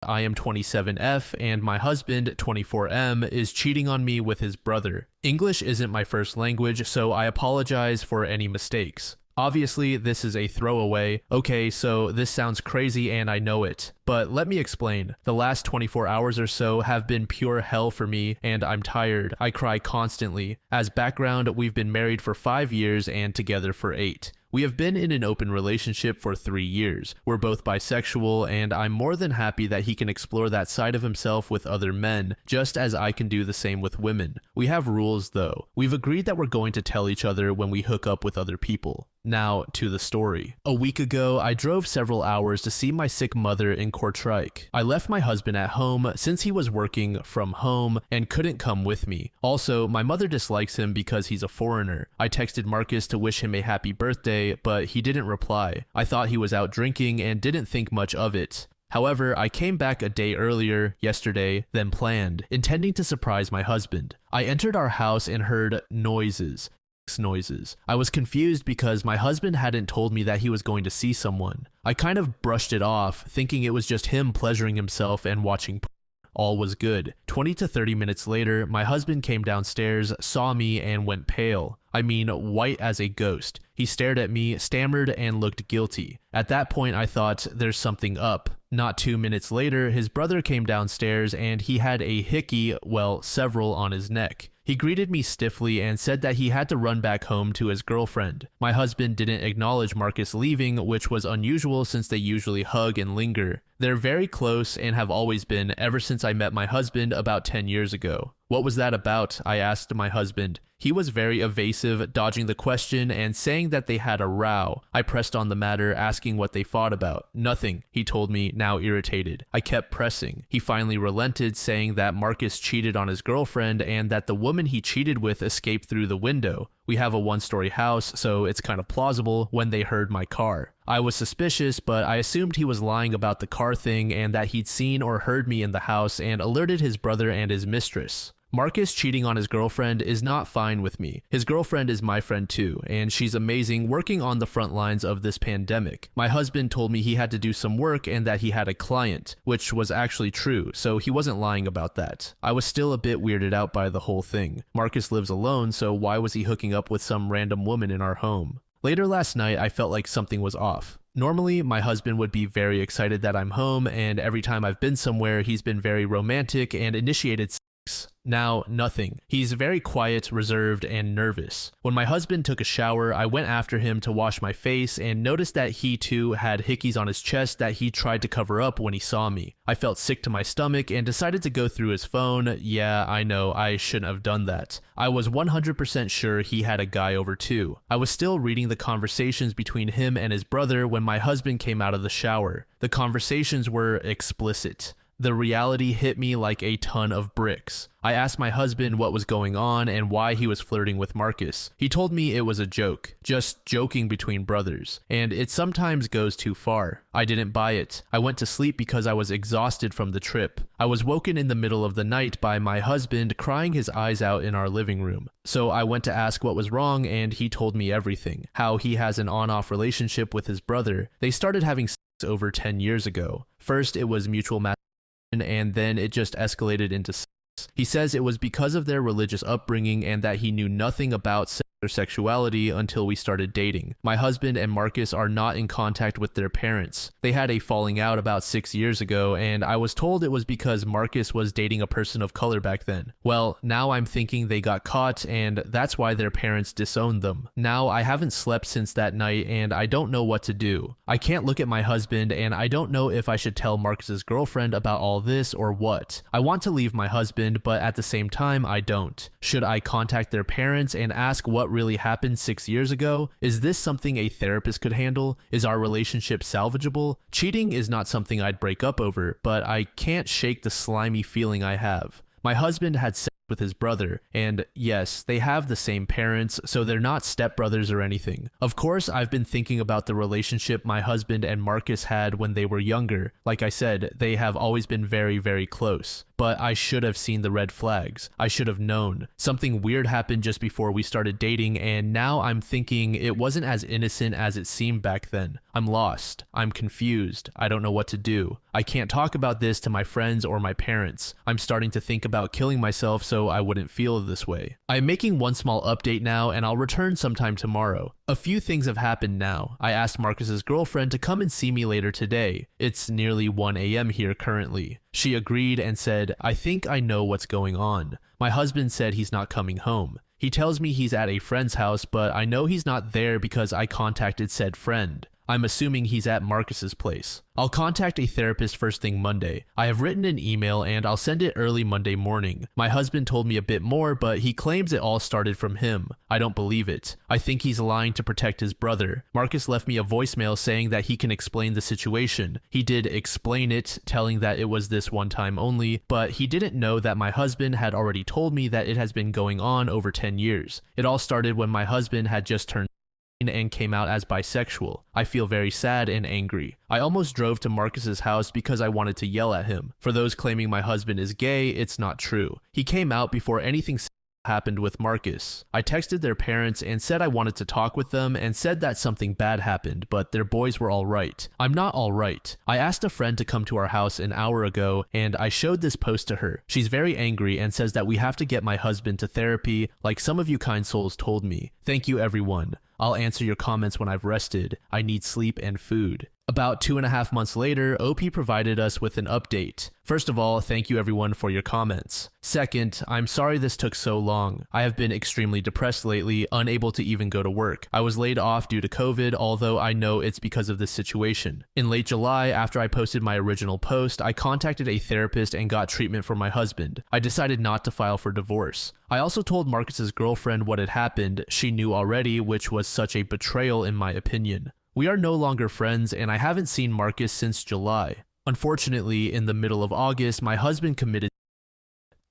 I am 27F and my husband, 24M, is cheating on me with his brother. English isn't my first language, so I apologize for any mistakes. Obviously, this is a throwaway. Okay, so this sounds crazy and I know it. But let me explain. The last 24 hours or so have been pure hell for me and I'm tired. I cry constantly. As background, we've been married for 5 years and together for 8. We have been in an open relationship for 3 years. We're both bisexual and I'm more than happy that he can explore that side of himself with other men, just as I can do the same with women. We have rules though. We've agreed that we're going to tell each other when we hook up with other people. Now, to the story. A week ago, I drove several hours to see my sick mother in Kortrijk. I left my husband at home since he was working from home and couldn't come with me. Also, my mother dislikes him because he's a foreigner. I texted Marcus to wish him a happy birthday, but he didn't reply. I thought he was out drinking and didn't think much of it. However, I came back a day earlier, yesterday, than planned, intending to surprise my husband. I entered our house and heard noises. I was confused because my husband hadn't told me that he was going to see someone. I kind of brushed it off, thinking it was just him pleasuring himself and watching. All was good. 20 to 30 minutes later, my husband came downstairs, saw me, and went pale. I mean, white as a ghost. He stared at me, stammered, and looked guilty. At that point, I thought, there's something up. Not 2 minutes later, his brother came downstairs and he had a hickey, well, several on his neck. He greeted me stiffly and said that he had to run back home to his girlfriend. My husband didn't acknowledge Marcus leaving, which was unusual since they usually hug and linger. They're very close and have always been ever since I met my husband about 10 years ago. What was that about? I asked my husband. He was very evasive, dodging the question and saying that they had a row. I pressed on the matter, asking what they fought about. Nothing, he told me, now irritated. I kept pressing. He finally relented, saying that Marcus cheated on his girlfriend and that the woman he cheated with escaped through the window. We have a one-story house, so it's kind of plausible when they heard my car. I was suspicious, but I assumed he was lying about the car thing and that he'd seen or heard me in the house and alerted his brother and his mistress. Marcus cheating on his girlfriend is not fine with me. His girlfriend is my friend too, and she's amazing, working on the front lines of this pandemic. My husband told me he had to do some work and that he had a client, which was actually true, so he wasn't lying about that. I was still a bit weirded out by the whole thing. Marcus lives alone, so why was he hooking up with some random woman in our home? Later last night, I felt like something was off. Normally, my husband would be very excited that I'm home, and every time I've been somewhere, he's been very romantic and initiated sex. Now, nothing. He's very quiet, reserved, and nervous. When my husband took a shower, I went after him to wash my face and noticed that he too had hickeys on his chest that he tried to cover up when he saw me. I felt sick to my stomach and decided to go through his phone. Yeah, I know, I shouldn't have done that. I was 100% sure he had a guy over too. I was still reading the conversations between him and his brother when my husband came out of the shower. The conversations were explicit. The reality hit me like a ton of bricks. I asked my husband what was going on and why he was flirting with Marcus. He told me it was a joke, just joking between brothers, and it sometimes goes too far. I didn't buy it. I went to sleep because I was exhausted from the trip. I was woken in the middle of the night by my husband crying his eyes out in our living room. So I went to ask what was wrong and he told me everything. How he has an on-off relationship with his brother. They started having sex over 10 years ago. First it was mutual masturbation, and then it just escalated into sex. He says it was because of their religious upbringing and that he knew nothing about sex or sexuality until we started dating. My husband and Marcus are not in contact with their parents. They had a falling out about 6 years ago, and I was told it was because Marcus was dating a person of color back then. Well, now I'm thinking they got caught and that's why their parents disowned them. Now I haven't slept since that night and I don't know what to do. I can't look at my husband and I don't know if I should tell Marcus's girlfriend about all this or what. I want to leave my husband, but at the same time I don't. Should I contact their parents and ask what really happened 6 years ago? Is this something a therapist could handle? Is our relationship salvageable? Cheating is not something I'd break up over, but I can't shake the slimy feeling I have. My husband had sex with his brother, and yes, they have the same parents, so they're not stepbrothers or anything. Of course, I've been thinking about the relationship my husband and Marcus had when they were younger. Like I said, they have always been very, very close. But I should have seen the red flags. I should have known. Something weird happened just before we started dating, and now I'm thinking it wasn't as innocent as it seemed back then. I'm lost. I'm confused. I don't know what to do. I can't talk about this to my friends or my parents. I'm starting to think about killing myself so I wouldn't feel this way. I'm making one small update now, and I'll return sometime tomorrow. A few things have happened now. I asked Marcus's girlfriend to come and see me later today. It's nearly 1 a.m. here currently. She agreed and said, "I think I know what's going on." My husband said he's not coming home. He tells me he's at a friend's house, but I know he's not there because I contacted said friend. I'm assuming he's at Marcus's place. I'll contact a therapist first thing Monday. I have written an email and I'll send it early Monday morning. My husband told me a bit more, but he claims it all started from him. I don't believe it. I think he's lying to protect his brother. Marcus left me a voicemail saying that he can explain the situation. He did explain it, telling that it was this one time only, but he didn't know that my husband had already told me that it has been going on over 10 years. It all started when my husband had just turned and came out as bisexual. I feel very sad and angry. I almost drove to Marcus's house because I wanted to yell at him. For those claiming my husband is gay, it's not true. He came out before anything happened with Marcus. I texted their parents and said I wanted to talk with them and said that something bad happened, but their boys were all right. I'm not all right. I asked a friend to come to our house an hour ago and I showed this post to her. She's very angry and says that we have to get my husband to therapy like some of you kind souls told me. Thank you everyone. I'll answer your comments when I've rested. I need sleep and food. About 2.5 months later, OP provided us with an update. First of all, thank you everyone for your comments. Second, I'm sorry this took so long. I have been extremely depressed lately, unable to even go to work. I was laid off due to COVID, although I know it's because of this situation. In late July, after I posted my original post, I contacted a therapist and got treatment for my husband. I decided not to file for divorce. I also told Marcus's girlfriend what had happened. She knew already, which was such a betrayal in my opinion. We are no longer friends, and I haven't seen Marcus since July. Unfortunately, in the middle of August, my husband committed.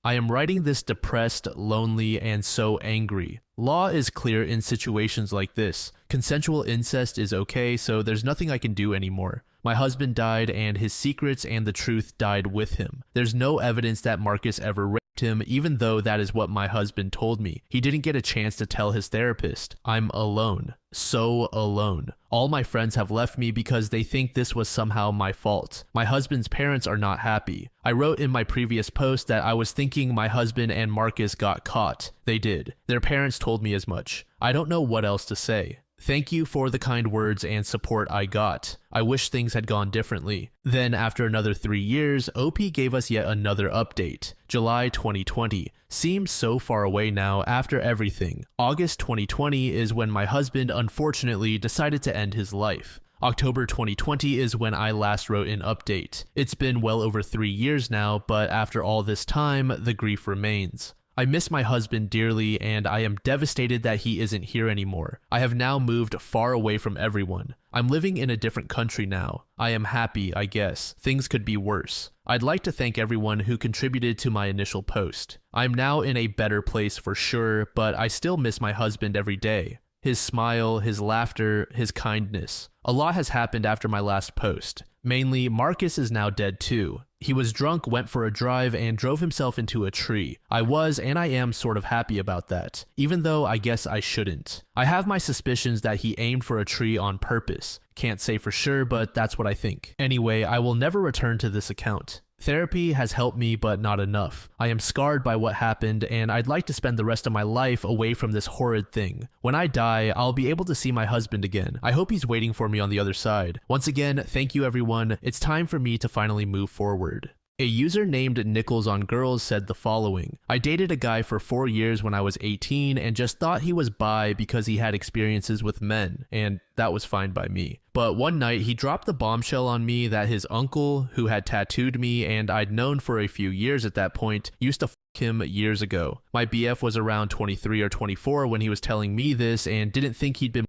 I am writing this depressed, lonely, and so angry. Law is clear in situations like this. Consensual incest is okay, so there's nothing I can do anymore. My husband died, and his secrets and the truth died with him. There's no evidence that Marcus ever raped him, even though that is what my husband told me. He didn't get a chance to tell his therapist. I'm alone. So alone. All my friends have left me because they think this was somehow my fault. My husband's parents are not happy. I wrote in my previous post that I was thinking my husband and Marcus got caught. They did. Their parents told me as much. I don't know what else to say. Thank you for the kind words and support I got. I wish things had gone differently. Then after another 3 years, OP gave us yet another update. July 2020. Seems so far away now after everything. August 2020 is when my husband unfortunately decided to end his life. October 2020 is when I last wrote an update. It's been well over 3 years now, but after all this time, the grief remains. I miss my husband dearly and I am devastated that he isn't here anymore. I have now moved far away from everyone. I'm living in a different country now. I am happy, I guess. Things could be worse. I'd like to thank everyone who contributed to my initial post. I'm now in a better place for sure, but I still miss my husband every day. His smile, his laughter, his kindness. A lot has happened after my last post. Mainly, Marcus is now dead too. He was drunk, went for a drive, and drove himself into a tree. I was, and I am sort of happy about that, even though I guess I shouldn't. I have my suspicions that he aimed for a tree on purpose. Can't say for sure, but that's what I think. Anyway, I will never return to this account. Therapy has helped me, but not enough. I am scarred by what happened, and I'd like to spend the rest of my life away from this horrid thing. When I die, I'll be able to see my husband again. I hope he's waiting for me on the other side. Once again, thank you everyone. It's time for me to finally move forward. A user named Nichols on Girls said the following. I dated a guy for 4 years when I was 18 and just thought he was bi because he had experiences with men, and that was fine by me. But one night he dropped the bombshell on me that his uncle, who had tattooed me and I'd known for a few years at that point, used to f him years ago. My BF was around 23 or 24 when he was telling me this and didn't think he'd been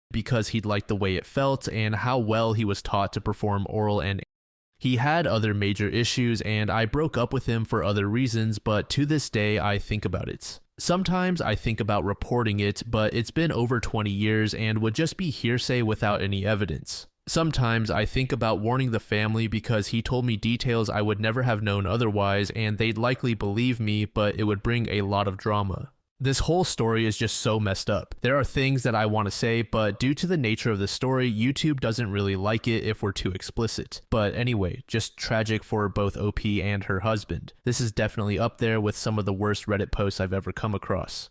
because he'd liked the way it felt and how well he was taught to perform oral and He had other major issues and I broke up with him for other reasons, but to this day I think about it. Sometimes I think about reporting it, but it's been over 20 years and would just be hearsay without any evidence. Sometimes I think about warning the family because he told me details I would never have known otherwise and they'd likely believe me, but it would bring a lot of drama. This whole story is just so messed up. There are things that I want to say, but due to the nature of the story, YouTube doesn't really like it if we're too explicit. But anyway, just tragic for both OP and her husband. This is definitely up there with some of the worst Reddit posts I've ever come across.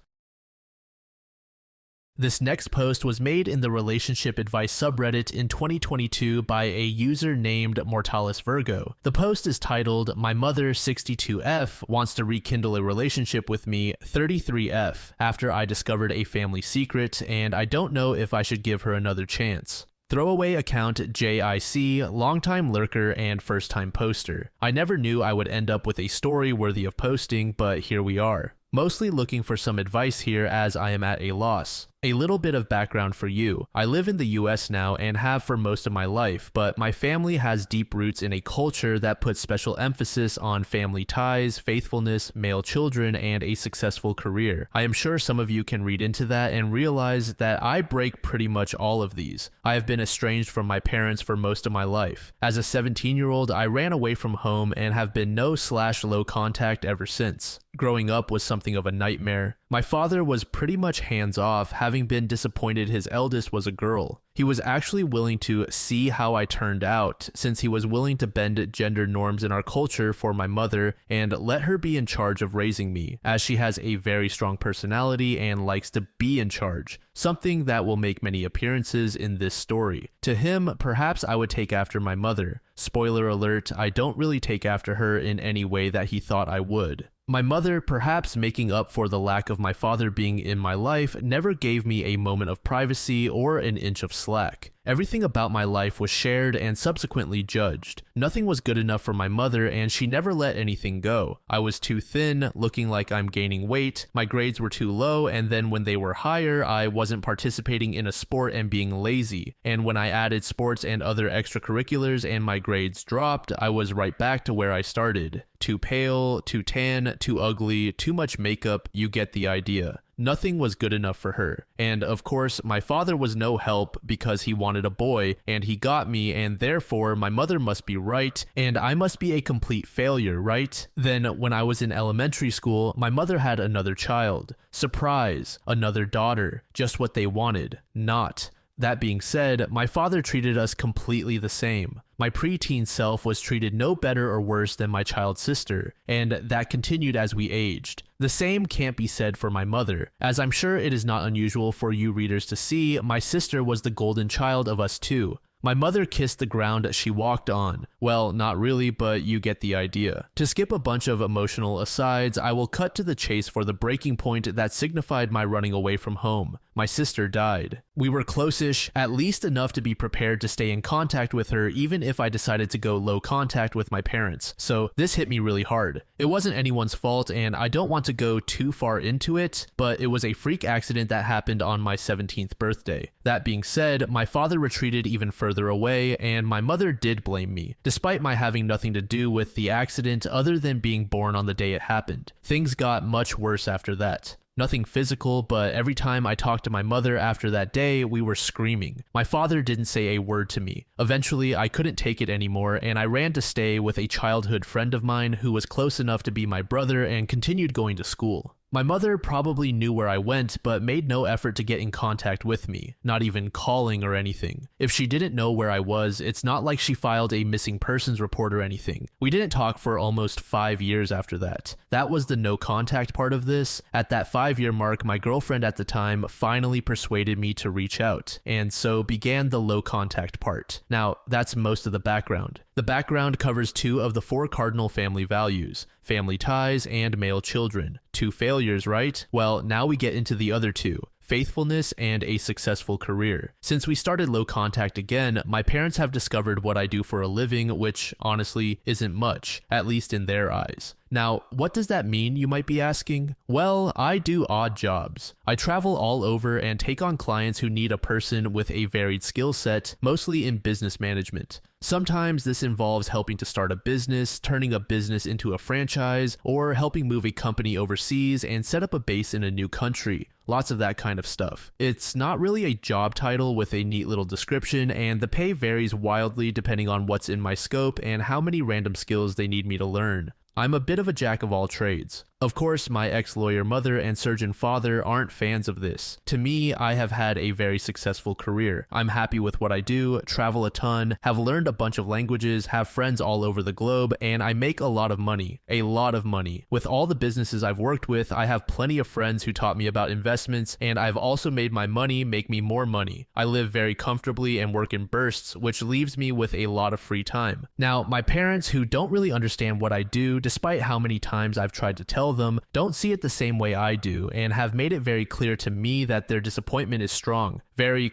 This next post was made in the relationship advice subreddit in 2022 by a user named Mortalis Virgo. The post is titled, "My mother 62F wants to rekindle a relationship with me 33F after I discovered a family secret and I don't know if I should give her another chance." Throwaway account JIC, longtime lurker and first time poster. I never knew I would end up with a story worthy of posting, but here we are. Mostly looking for some advice here as I am at a loss. A little bit of background for you. I live in the US now and have for most of my life, but my family has deep roots in a culture that puts special emphasis on family ties, faithfulness, male children, and a successful career. I am sure some of you can read into that and realize that I break pretty much all of these. I have been estranged from my parents for most of my life. As a 17-year-old, I ran away from home and have been no/low contact ever since. Growing up was something of a nightmare. My father was pretty much hands-off, having been disappointed his eldest was a girl. He was actually willing to see how I turned out, since he was willing to bend gender norms in our culture for my mother and let her be in charge of raising me, as she has a very strong personality and likes to be in charge, something that will make many appearances in this story. To him, perhaps I would take after my mother. Spoiler alert, I don't really take after her in any way that he thought I would. My mother, perhaps making up for the lack of my father being in my life, never gave me a moment of privacy or an inch of slack. Everything about my life was shared and subsequently judged. Nothing was good enough for my mother and she never let anything go. I was too thin, looking like I'm gaining weight, my grades were too low, and then when they were higher, I wasn't participating in a sport and being lazy. And when I added sports and other extracurriculars and my grades dropped, I was right back to where I started. Too pale, too tan, too ugly, too much makeup, you get the idea. Nothing was good enough for her. And of course, my father was no help because he wanted a boy and he got me, and therefore my mother must be right and I must be a complete failure, right? Then when I was in elementary school, my mother had another child. Surprise, another daughter. Just what they wanted. Not. That being said, my father treated us completely the same. My preteen self was treated no better or worse than my child sister, and that continued as we aged. The same can't be said for my mother. As I'm sure it is not unusual for you readers to see, my sister was the golden child of us too. My mother kissed the ground she walked on. Well, not really, but you get the idea. To skip a bunch of emotional asides, I will cut to the chase for the breaking point that signified my running away from home. My sister died. We were close-ish, at least enough to be prepared to stay in contact with her even if I decided to go low contact with my parents, so this hit me really hard. It wasn't anyone's fault and I don't want to go too far into it, but it was a freak accident that happened on my 17th birthday. That being said, my father retreated even further away and my mother did blame me, despite my having nothing to do with the accident other than being born on the day it happened. Things got much worse after that. Nothing physical, but every time I talked to my mother after that day, we were screaming. My father didn't say a word to me. Eventually, I couldn't take it anymore, and I ran to stay with a childhood friend of mine who was close enough to be my brother and continued going to school. My mother probably knew where I went, but made no effort to get in contact with me, not even calling or anything. If she didn't know where I was, it's not like she filed a missing persons report or anything. We didn't talk for almost 5 years after that. That was the no contact part of this. At that 5-year mark, my girlfriend at the time finally persuaded me to reach out, and so began the low contact part. Now, that's most of the background. The background covers 2 of the 4 cardinal family values: family ties and male children. 2 failures, right? Well, now we get into the other 2. Faithfulness and a successful career. Since we started low contact again, my parents have discovered what I do for a living, which honestly isn't much, at least in their eyes. Now, what does that mean, you might be asking? Well, I do odd jobs. I travel all over and take on clients who need a person with a varied skill set, mostly in business management. Sometimes this involves helping to start a business, turning a business into a franchise, or helping move a company overseas and set up a base in a new country. Lots of that kind of stuff. It's not really a job title with a neat little description, and the pay varies wildly depending on what's in my scope and how many random skills they need me to learn. I'm a bit of a jack of all trades. Of course, my ex-lawyer mother and surgeon father aren't fans of this. To me, I have had a very successful career. I'm happy with what I do, travel a ton, have learned a bunch of languages, have friends all over the globe, and I make a lot of money. A lot of money. With all the businesses I've worked with, I have plenty of friends who taught me about investments, and I've also made my money make me more money. I live very comfortably and work in bursts, which leaves me with a lot of free time. Now, my parents, who don't really understand what I do, despite how many times I've tried to tell them, don't see it the same way I do, and have made it very clear to me that their disappointment is strong.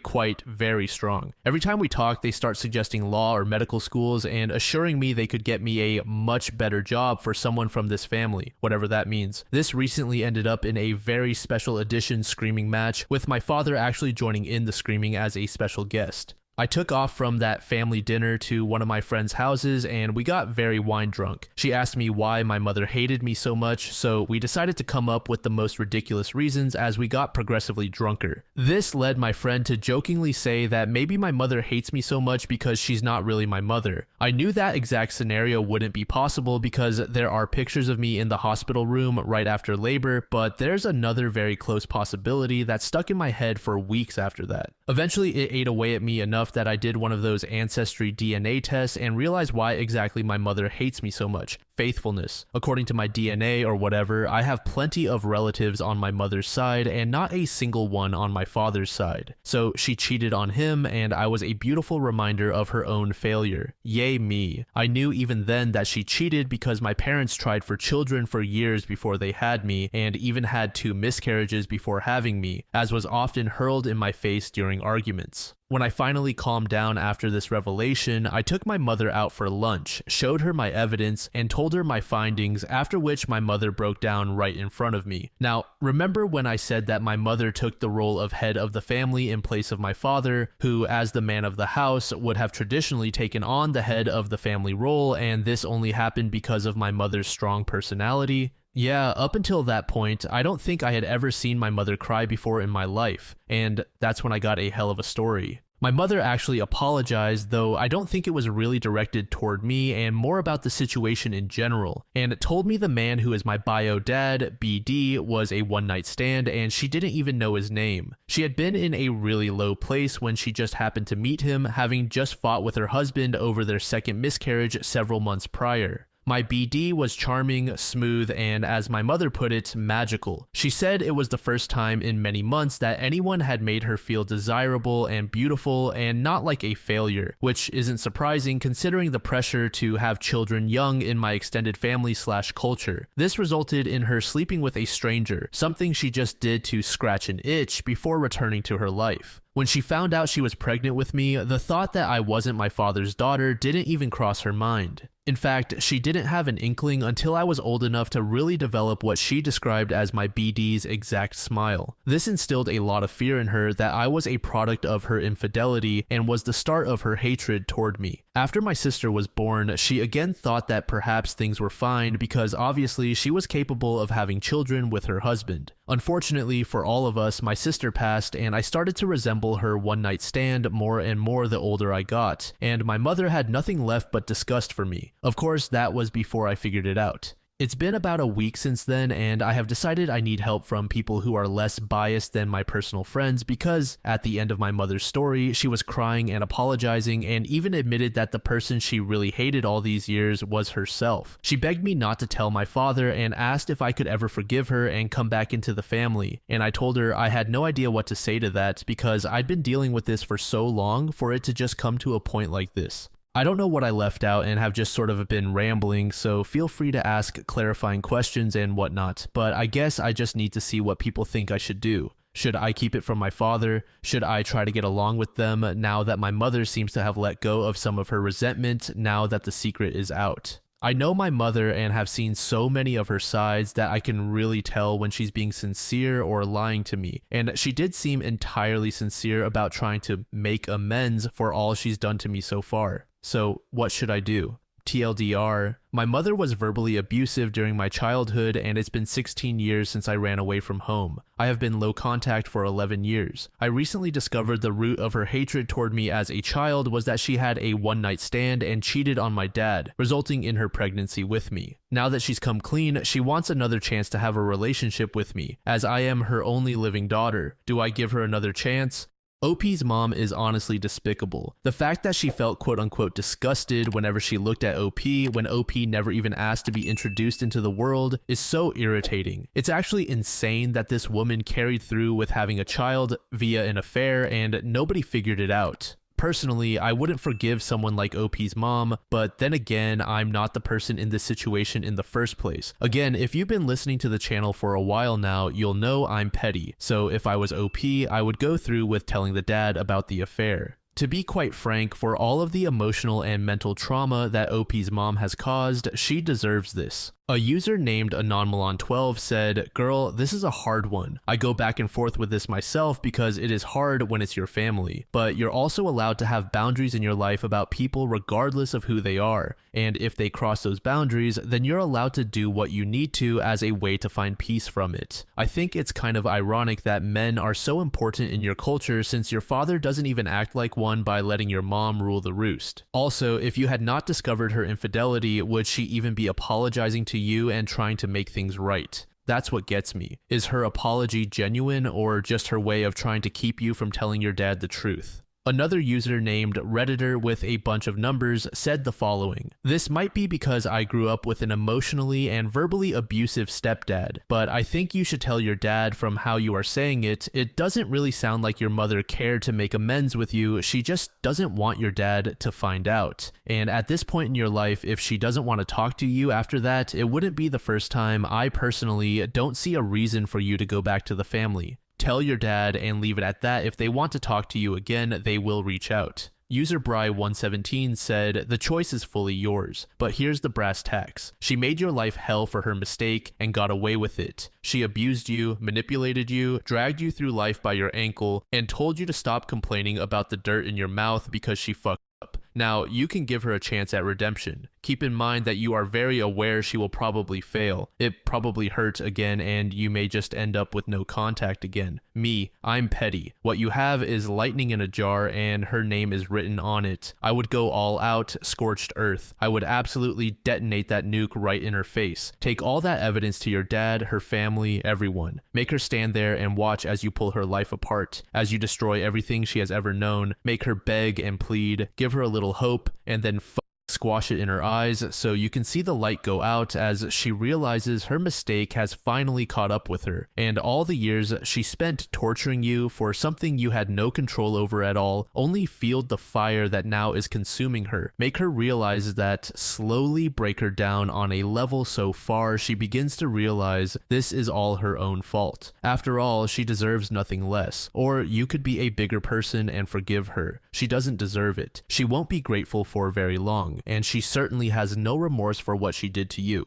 Quite very strong. Every time we talk, they start suggesting law or medical schools and assuring me they could get me a much better job for someone from this family, whatever that means. This recently ended up in a very special edition screaming match, with my father actually joining in the screaming as a special guest. I took off from that family dinner to one of my friend's houses, and we got very wine drunk. She asked me why my mother hated me so much, so we decided to come up with the most ridiculous reasons as we got progressively drunker. This led my friend to jokingly say that maybe my mother hates me so much because she's not really my mother. I knew that exact scenario wouldn't be possible because there are pictures of me in the hospital room right after labor, but there's another very close possibility that stuck in my head for weeks after that. Eventually, it ate away at me enough that I did one of those ancestry DNA tests and realized why exactly my mother hates me so much. Faithfulness. According to my DNA or whatever, I have plenty of relatives on my mother's side and not a single one on my father's side. So she cheated on him, and I was a beautiful reminder of her own failure. Yay me. I knew even then that she cheated because my parents tried for children for years before they had me, and even had 2 miscarriages before having me, as was often hurled in my face during arguments. When I finally calmed down after this revelation, I took my mother out for lunch, showed her my evidence, and told her my findings, after which my mother broke down right in front of me. Now, remember when I said that my mother took the role of head of the family in place of my father, who, as the man of the house, would have traditionally taken on the head of the family role, and this only happened because of my mother's strong personality? Yeah, up until that point, I don't think I had ever seen my mother cry before in my life, and that's when I got a hell of a story. My mother actually apologized, though I don't think it was really directed toward me and more about the situation in general, and told me the man who is my bio dad, BD, was a one-night stand and she didn't even know his name. She had been in a really low place when she just happened to meet him, having just fought with her husband over their second miscarriage several months prior. My BD was charming, smooth, and as my mother put it, magical. She said it was the first time in many months that anyone had made her feel desirable and beautiful and not like a failure, which isn't surprising considering the pressure to have children young in my extended family/culture. This resulted in her sleeping with a stranger, something she just did to scratch an itch before returning to her life. When she found out she was pregnant with me, the thought that I wasn't my father's daughter didn't even cross her mind. In fact, she didn't have an inkling until I was old enough to really develop what she described as my BD's exact smile. This instilled a lot of fear in her that I was a product of her infidelity and was the start of her hatred toward me. After my sister was born, she again thought that perhaps things were fine because obviously she was capable of having children with her husband. Unfortunately for all of us, my sister passed and I started to resemble her one-night stand more and more the older I got, and my mother had nothing left but disgust for me. Of course, that was before I figured it out. It's been about a week since then, and I have decided I need help from people who are less biased than my personal friends because, at the end of my mother's story, she was crying and apologizing and even admitted that the person she really hated all these years was herself. She begged me not to tell my father and asked if I could ever forgive her and come back into the family, and I told her I had no idea what to say to that because I'd been dealing with this for so long for it to just come to a point like this. I don't know what I left out and have just sort of been rambling, so feel free to ask clarifying questions and whatnot, but I guess I just need to see what people think I should do. Should I keep it from my father? Should I try to get along with them now that my mother seems to have let go of some of her resentment now that the secret is out? I know my mother and have seen so many of her sides that I can really tell when she's being sincere or lying to me, and she did seem entirely sincere about trying to make amends for all she's done to me so far. So what should I do? TLDR, my mother was verbally abusive during my childhood, and it's been 16 years since I ran away from home. I have been low contact for 11 years. I recently discovered the root of her hatred toward me as a child was that she had a one-night stand and cheated on my dad, resulting in her pregnancy with me. Now that she's come clean, she wants another chance to have a relationship with me, as I am her only living daughter. Do I give her another chance? OP's mom is honestly despicable. The fact that she felt quote-unquote disgusted whenever she looked at OP when OP never even asked to be introduced into the world is so irritating. It's actually insane that this woman carried through with having a child via an affair and nobody figured it out. Personally, I wouldn't forgive someone like OP's mom, but then again, I'm not the person in this situation in the first place. Again, if you've been listening to the channel for a while now, you'll know I'm petty. So if I was OP, I would go through with telling the dad about the affair. To be quite frank, for all of the emotional and mental trauma that OP's mom has caused, she deserves this. A user named AnonMalon12 said, "Girl, this is a hard one. I go back and forth with this myself because it is hard when it's your family, but you're also allowed to have boundaries in your life about people regardless of who they are, and if they cross those boundaries, then you're allowed to do what you need to as a way to find peace from it. I think it's kind of ironic that men are so important in your culture since your father doesn't even act like one by letting your mom rule the roost. Also, if you had not discovered her infidelity, would she even be apologizing to you and trying to make things right? That's what gets me. Is her apology genuine or just her way of trying to keep you from telling your dad the truth?" Another user named Redditor with a bunch of numbers said the following: "This might be because I grew up with an emotionally and verbally abusive stepdad, but I think you should tell your dad. From how you are saying it, it doesn't really sound like your mother cared to make amends with you. She just doesn't want your dad to find out. And at this point in your life, if she doesn't want to talk to you after that, it wouldn't be the first time. I personally don't see a reason for you to go back to the family. Tell your dad and leave it at that. If they want to talk to you again, they will reach out." User Bry117 said, "The choice is fully yours, but here's the brass tacks. She made your life hell for her mistake and got away with it. She abused you, manipulated you, dragged you through life by your ankle, and told you to stop complaining about the dirt in your mouth because she fucked up. Now, you can give her a chance at redemption. Keep in mind that you are very aware she will probably fail. It probably hurt again and you may just end up with no contact again. Me, I'm petty. What you have is lightning in a jar and her name is written on it. I would go all out, scorched earth. I would absolutely detonate that nuke right in her face. Take all that evidence to your dad, her family, everyone. Make her stand there and watch as you pull her life apart, as you destroy everything she has ever known. Make her beg and plead, give her a little hope, and then squash it in her eyes so you can see the light go out as she realizes her mistake has finally caught up with her, and all the years she spent torturing you for something you had no control over at all only fueled the fire that now is consuming her. Make her realize that, slowly break her down on a level so far she begins to realize this is all her own fault. After all, she deserves nothing less. Or you could be a bigger person and forgive her. She doesn't deserve it. She won't be grateful for very long, and she certainly has no remorse for what she did to you.